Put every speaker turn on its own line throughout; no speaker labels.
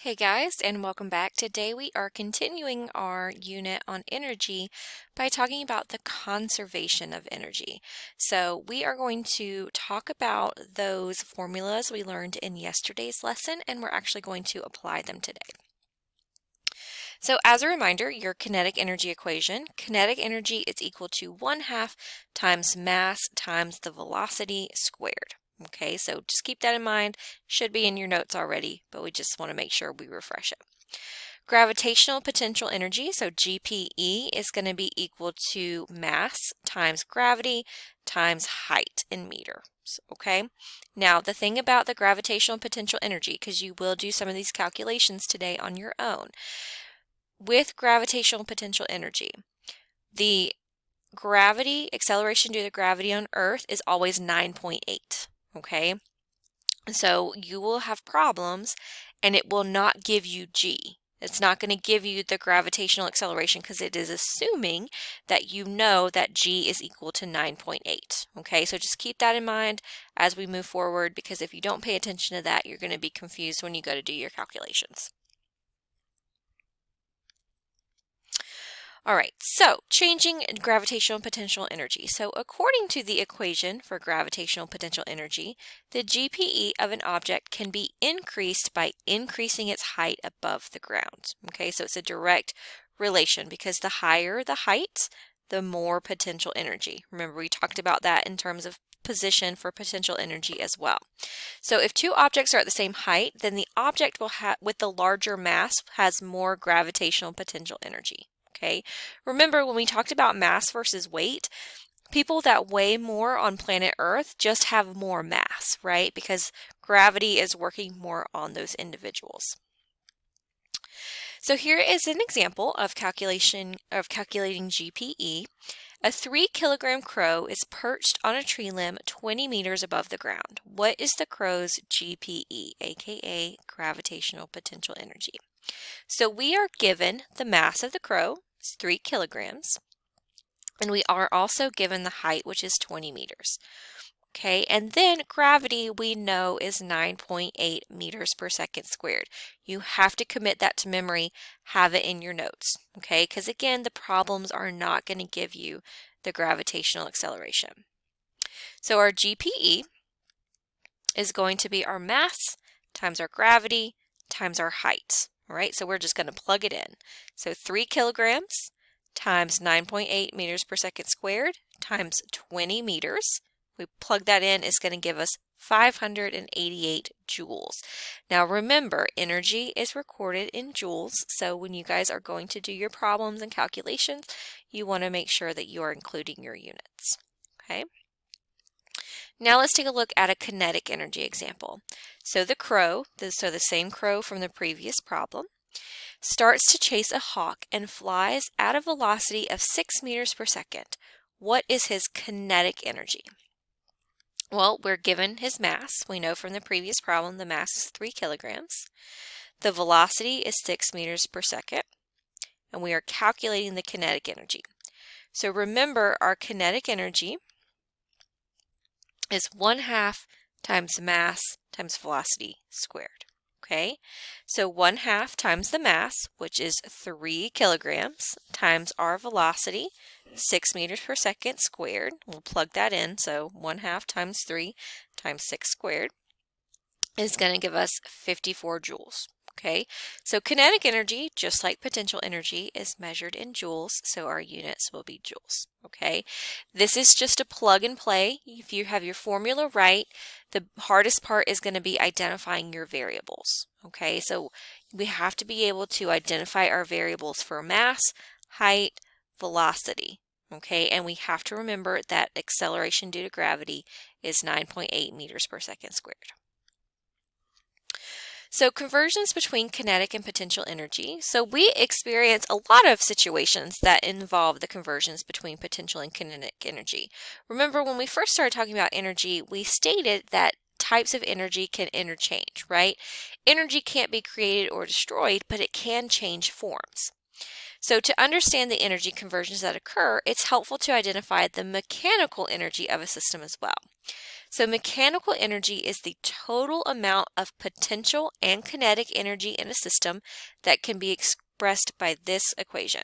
Hey guys, and welcome back. Today we are continuing our unit on energy by talking about the conservation of energy. So we are going to talk about those formulas we learned in yesterday's lesson, and we're actually going to apply them today. So as a reminder, your kinetic energy equation, kinetic energy is equal to 1/2 times mass times the velocity squared. Okay, so just keep that in mind. Should be in your notes already, but we just want to make sure we refresh it. Gravitational potential energy, so GPE, is going to be equal to mass times gravity times height in meters. Okay, now the thing about the gravitational potential energy, because you will do some of these calculations today on your own, with gravitational potential energy, the gravity, acceleration due to gravity on Earth is always 9.8, okay? So you will have problems and it will not give you G. It's not going to give you the gravitational acceleration because it is assuming that you know that G is equal to 9.8, okay? So just keep that in mind as we move forward, because if you don't pay attention to that, you're going to be confused when you go to do your calculations. All right, so changing gravitational potential energy. So according to the equation for gravitational potential energy, the GPE of an object can be increased by increasing its height above the ground. Okay, so it's a direct relation because the higher the height, the more potential energy. Remember, we talked about that in terms of position for potential energy as well. So if two objects are at the same height, then the object with the larger mass has more gravitational potential energy. Okay, remember when we talked about mass versus weight, people that weigh more on planet Earth just have more mass, right? Because gravity is working more on those individuals. So here is an example of calculating GPE. A 3-kilogram crow is perched on a tree limb 20 meters above the ground. What is the crow's GPE, aka gravitational potential energy? So we are given the mass of the crow, 3 kilograms, and we are also given the height, which is 20 meters. Okay, and then gravity we know is 9.8 meters per second squared. You have to commit that to memory, have it in your notes, okay? Because again, the problems are not going to give you the gravitational acceleration. So our GPE is going to be our mass times our gravity times our height. All right, so we're just going to plug it in. So 3 kilograms times 9.8 meters per second squared times 20 meters. We plug that in, is going to give us 588 joules. Now remember, energy is recorded in joules, so when you guys are going to do your problems and calculations, you want to make sure that you are including your units. Okay. Now let's take a look at a kinetic energy example. So the crow, the same crow from the previous problem, starts to chase a hawk and flies at a velocity of 6 meters per second. What is his kinetic energy? Well, we're given his mass. We know from the previous problem the mass is 3 kilograms. The velocity is 6 meters per second, and we are calculating the kinetic energy. So remember, our kinetic energy is 1/2 times mass times velocity squared. Okay, so 1/2 times the mass, which is 3 kilograms, times our velocity, 6 meters per second squared. We'll plug that in, so 1/2 times 3 times 6 squared is going to give us 54 joules. Okay, so kinetic energy, just like potential energy, is measured in joules, so our units will be joules. Okay, this is just a plug and play. If you have your formula right, the hardest part is going to be identifying your variables. Okay, so we have to be able to identify our variables for mass, height, velocity. Okay, and we have to remember that acceleration due to gravity is 9.8 meters per second squared. So conversions between kinetic and potential energy. So we experience a lot of situations that involve the conversions between potential and kinetic energy. Remember, when we first started talking about energy, we stated that types of energy can interchange, right? Energy can't be created or destroyed, but it can change forms. So to understand the energy conversions that occur, it's helpful to identify the mechanical energy of a system as well. So mechanical energy is the total amount of potential and kinetic energy in a system that can be expressed by this equation.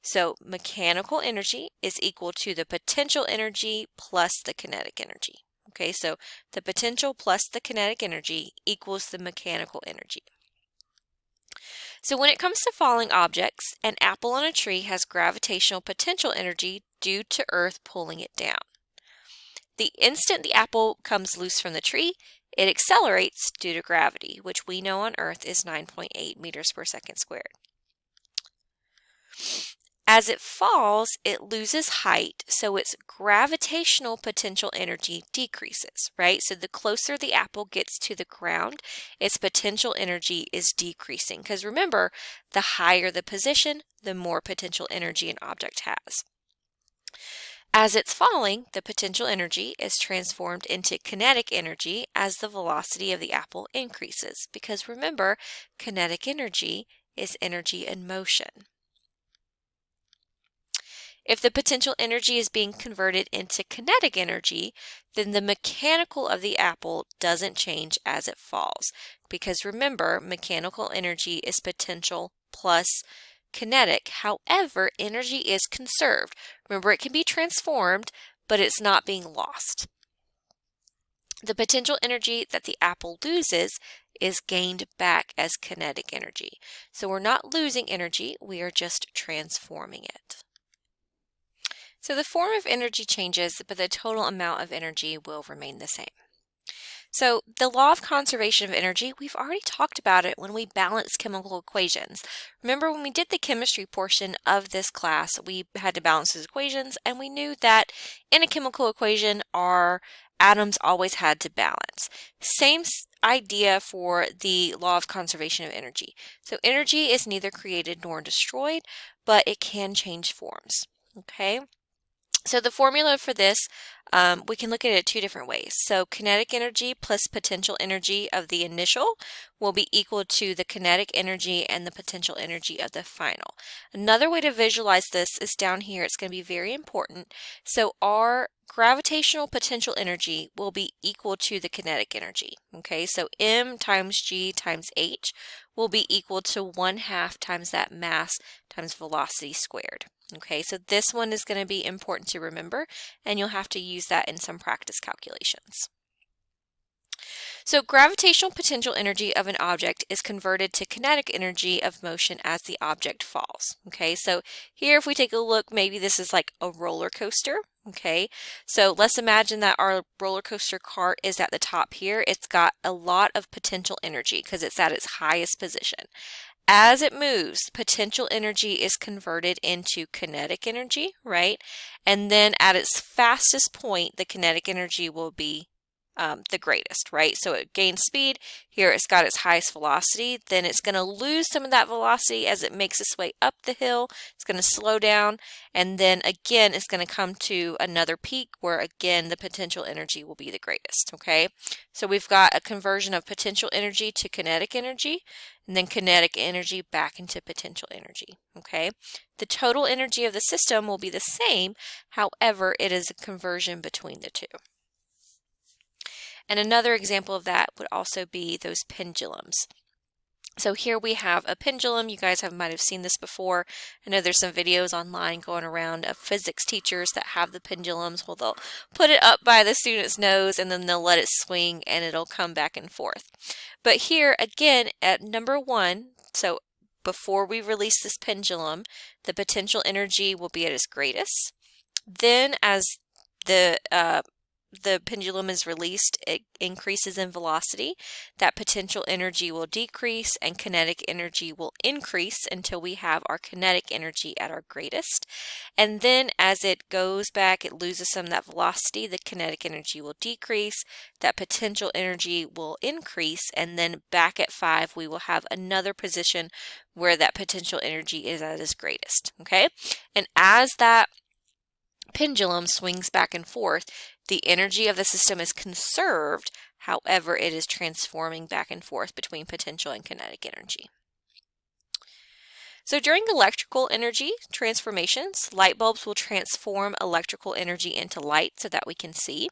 So mechanical energy is equal to the potential energy plus the kinetic energy. Okay, so the potential plus the kinetic energy equals the mechanical energy. So when it comes to falling objects, an apple on a tree has gravitational potential energy due to Earth pulling it down. The instant the apple comes loose from the tree, it accelerates due to gravity, which we know on Earth is 9.8 meters per second squared. As it falls, it loses height, so its gravitational potential energy decreases, right? So the closer the apple gets to the ground, its potential energy is decreasing. Because remember, the higher the position, the more potential energy an object has. As it's falling, the potential energy is transformed into kinetic energy as the velocity of the apple increases. Because remember, kinetic energy is energy in motion. If the potential energy is being converted into kinetic energy, then the mechanical of the apple doesn't change as it falls. Because remember, mechanical energy is potential plus kinetic. However, energy is conserved. Remember, it can be transformed, but it's not being lost. The potential energy that the apple loses is gained back as kinetic energy. So we're not losing energy, we are just transforming it. So the form of energy changes, but the total amount of energy will remain the same. So the law of conservation of energy, we've already talked about it when we balanced chemical equations. Remember when we did the chemistry portion of this class, we had to balance those equations, and we knew that in a chemical equation, our atoms always had to balance. Same idea for the law of conservation of energy. So energy is neither created nor destroyed, but it can change forms. Okay? So the formula for this, we can look at it two different ways. So kinetic energy plus potential energy of the initial will be equal to the kinetic energy and the potential energy of the final. Another way to visualize this is down here. It's going to be very important. So our gravitational potential energy will be equal to the kinetic energy. Okay, so m times g times h will be equal to 1/2 times that mass times velocity squared. Okay, so this one is going to be important to remember, and you'll have to use that in some practice calculations. So gravitational potential energy of an object is converted to kinetic energy of motion as the object falls. Okay, so here if we take a look, maybe this is like a roller coaster. Okay, so let's imagine that our roller coaster cart is at the top here. It's got a lot of potential energy because it's at its highest position. As it moves, potential energy is converted into kinetic energy, right? And then at its fastest point, the kinetic energy will be the greatest, right? So it gains speed. Here it's got its highest velocity. Then it's going to lose some of that velocity as it makes its way up the hill. It's going to slow down. And then again, it's going to come to another peak where again, the potential energy will be the greatest, okay? So we've got a conversion of potential energy to kinetic energy, and then kinetic energy back into potential energy, okay? The total energy of the system will be the same. However, it is a conversion between the two. And another example of that would also be those pendulums. So here we have a pendulum. You guys might have seen this before. I know there's some videos online going around of physics teachers that have the pendulums. Well, they'll put it up by the student's nose and then they'll let it swing and it'll come back and forth. But here again at number 1, so before we release this pendulum, the potential energy will be at its greatest. Then as the pendulum is released, it increases in velocity. That potential energy will decrease and kinetic energy will increase until we have our kinetic energy at our greatest. And then as it goes back, it loses some of that velocity. The kinetic energy will decrease. That potential energy will increase. And then back at 5, we will have another position where that potential energy is at its greatest. Okay? And as that pendulum swings back and forth, the energy of the system is conserved. However, it is transforming back and forth between potential and kinetic energy. So during electrical energy transformations, light bulbs will transform electrical energy into light so that we can see.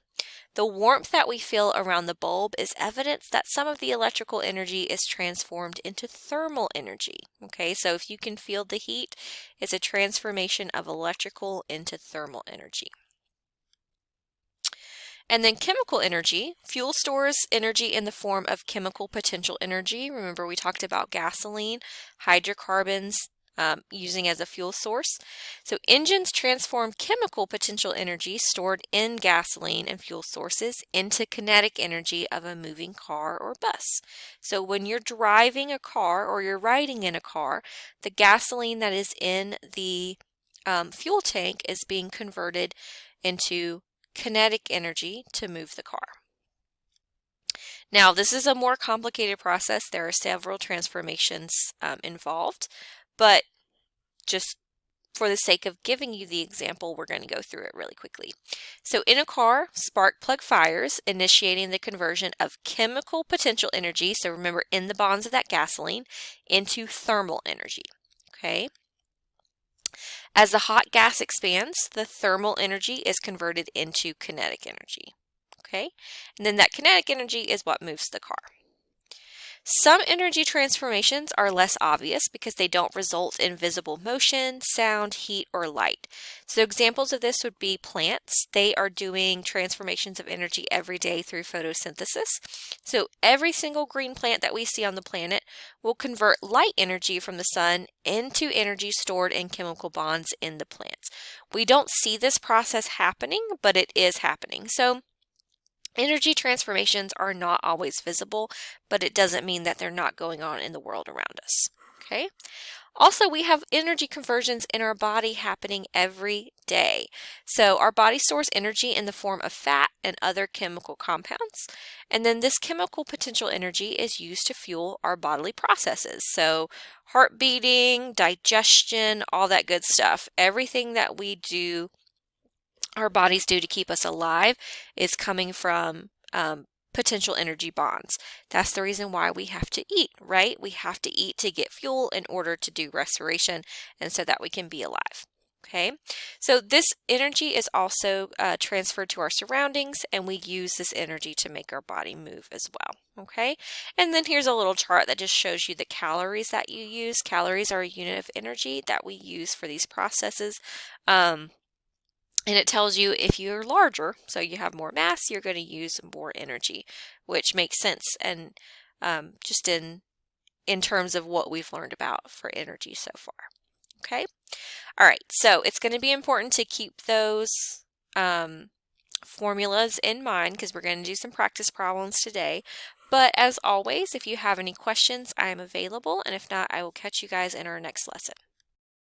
The warmth that we feel around the bulb is evidence that some of the electrical energy is transformed into thermal energy. Okay, so if you can feel the heat, it's a transformation of electrical into thermal energy. And then chemical energy, fuel stores energy in the form of chemical potential energy. Remember, we talked about gasoline, hydrocarbons, using as a fuel source. So engines transform chemical potential energy stored in gasoline and fuel sources into kinetic energy of a moving car or bus. So when you're driving a car or you're riding in a car, the gasoline that is in the fuel tank is being converted into kinetic energy to move the car. Now, this is a more complicated process. There are several transformations involved, but just for the sake of giving you the example, we're going to go through it really quickly. So in a car, spark plug fires, initiating the conversion of chemical potential energy, so remember in the bonds of that gasoline, into thermal energy. Okay. As the hot gas expands, the thermal energy is converted into kinetic energy. Okay, and then that kinetic energy is what moves the car. Some energy transformations are less obvious because they don't result in visible motion, sound, heat, or light. So examples of this would be plants. They are doing transformations of energy every day through photosynthesis. So every single green plant that we see on the planet will convert light energy from the sun into energy stored in chemical bonds in the plants. We don't see this process happening, but it is happening. So energy transformations are not always visible, but it doesn't mean that they're not going on in the world around us. Okay. Also, we have energy conversions in our body happening every day. So our body stores energy in the form of fat and other chemical compounds. And then this chemical potential energy is used to fuel our bodily processes. So heart beating, digestion, all that good stuff. Everything that we do, our bodies do to keep us alive, is coming from potential energy bonds. That's the reason why we have to eat, right? We have to eat to get fuel in order to do respiration and so that we can be alive. Okay, so this energy is also transferred to our surroundings, and we use this energy to make our body move as well. Okay, and then here's a little chart that just shows you the calories that you use. Calories are a unit of energy that we use for these processes. And it tells you if you're larger, so you have more mass, you're going to use more energy, which makes sense. And just in terms of what we've learned about for energy so far. Okay. All right. So it's going to be important to keep those formulas in mind because we're going to do some practice problems today. But as always, if you have any questions, I am available. And if not, I will catch you guys in our next lesson.